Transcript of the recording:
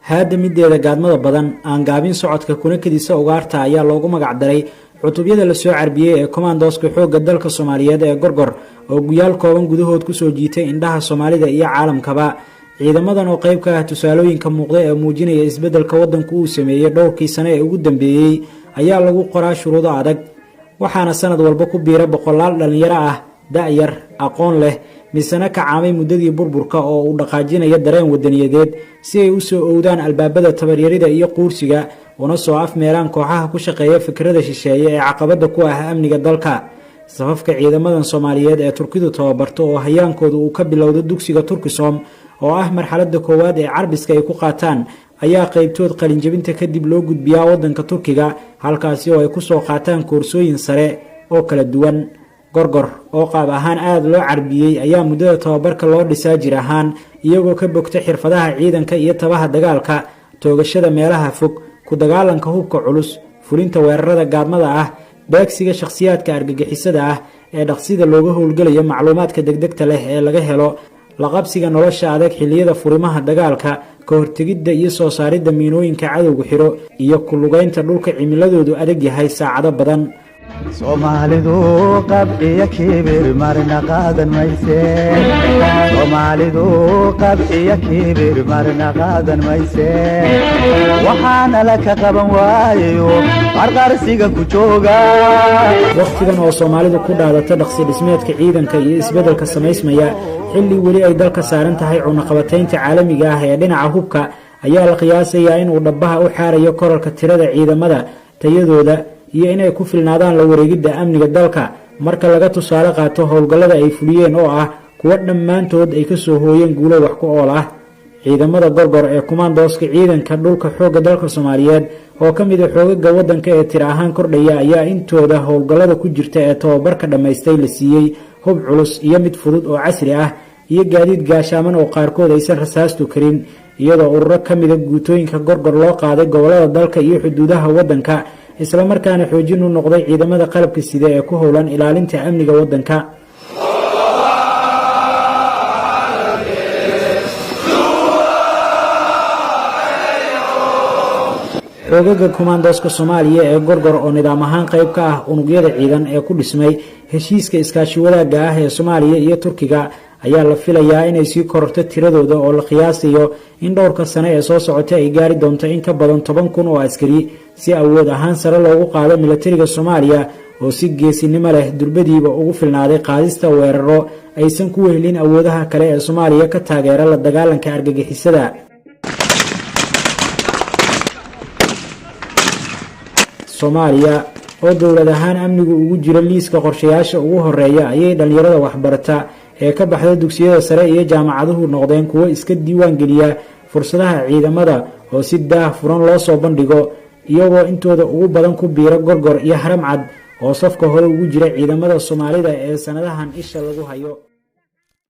haada mideeda gaadmada badan aan gaabin socodka kuna kadisa ugaarta ayaa loogu magac daray cutubyada la soo carbiyay ee commandoska xoogga dalka Soomaaliyeed ee Gorgor oo guyaal kooban gudahood ku soo jiitay indhaha Soomaalida iyo caalamkaba. ciidamadan oo qayb ka ah tusaalooyinka muuqda ee muujinaya isbedelka wadanku uu sameeyay dhowrkii sano ee ugu dambeeyay ayaa lagu qoraa shuruudo adag, waxaana sanad walba ku biira boqolaal dhalinyaro ah, da'yar, aqoon leh, misana ka caamay muddadii burburka oo uu dhaqaajinaya dareen wadaniyadeed si ay u soo oowdaan albaabada tabaryarida iyo quursiga una soo afmeeraan kooxaha ku shaqeeya fikrada shisheeye ee caqabada ku ah amniga dalka. safafka ciidamadan Soomaaliyeed ee Turkidu tababarto oo hayaankoodu uu ka bilowdo dugsiga Turkisom oo ah marxaladda koowaad ee carbiska ay ku qaataan ayaa qaybtood qalinjabinta kadib loo gudbiyaa wadanka Turkiga, halkaasi oo ay ku soo qaataan koorsooyin sare oo kala duwan. Gorgor oo qaab ahaan aad loo carbiyay ayaa muddada tababarka loo dhisaa jir ahaan iyagoo ka bogta xirfadaha ciidanka iyo tabaha dagaalka, toogashada meelaha fog, ku dagaalanka hubka culus, fulinta weerarada gaadmada ah, beegsiga shakhsiyaadka argagixisada ah ee dhaqsida looga howlgalayo macluumaadka degdegta leh ee laga helo, la qabsiga nolosha adag xilliyada furimaha dagaalka, ka hortegidda iyo soo saaridda miinooyinka cadowga xiro iyo ku lugaynta dhulka cimiladoodu adag yahay saacado badan. Soomaalidu qabciya kibir marna qaadan mayse Soomaalidu qabciya kibir marna qaadan mayse waxaana la ka qaban waayo qarqarsiga ku jooga. waqtigan oo Soomaalidu ku dhaadata dhaqsi dhismeedka ciidanka iyo isbedelka samaysmaya xilli weli ay dalka saaran tahay cunaqabataynta caalamiga ah ee dhinaca hubka ayaa la qiyaasayaa in uu dhabaha u xaarayo korarka tirada ciidamada, tayadooda iyo inay ku filnaadaan la wareegidda amniga dalka marka laga tusaale qaato howlgallada ay fuliyeen oo ah kuwa dhammaantood ay ka soo hooyeen guulo wax ku ool ah. ciidamada Gorgor ee commandoska ciidanka dhulka xoogga dalka Soomaaliyeed oo ka mid ah xoogagga wadanka ee tir ahaan kordhaya ayaa intooda howlgallada ku jirta ee tababarka dhamaystay la siiyey hub culus iyo mid fudud oo casri ah iyo gaadiid gaashaaman oo qaarkood aysan rasaastu karin, iyadoo ururo ka mid ah guutooyinka Gorgor loo qaaday gobolada dalka iyo xuduudaha wadanka, isla markaana xoojin u noqday ciidamada qalabka sida ee ku howlan ilaalinta amniga wadanka. xoogagga commandoska Soomaaliya ee Gorgor oo nidaam ahaan qayb ka ah unugyada ciidan ee ku dhismay heshiiska iskaashi wadaagga ah ee Soomaaliya iyo Turkiga ayaa la filayaa inay sii kororto tiradooda oo la qiyaasayo in dhowrka sano ee soo socota ay gaari doonto in ka badan 10,000 oo askari si awood ahaan sare loogu qaado militariga Soomaaliya oo si geesinimo leh durbadiiba ugu filnaaday qaadista weeraro aysan ku wehelin awoodaha kale ee Soomaaliya ka taageera la dagaalanka argagixisada. Soomaaliya oo dowlad ahaan amnigu ugu jira liiska qorshayaasha ugu horeeya ayay dhalinyarada waxbarata ee ka baxda dugsiyada sare iyo jaamacaduhu noqdeen kuwo iska diiwaan geliya fursadaha ciidamada oo si daahfuran loo soo bandhigo, iyagoo intooda ugu badan ku biira Gorgor iyo Haramcad oo safka hore ugu jira ciidamada Soomaalida ee sanadahan isha lagu hayo.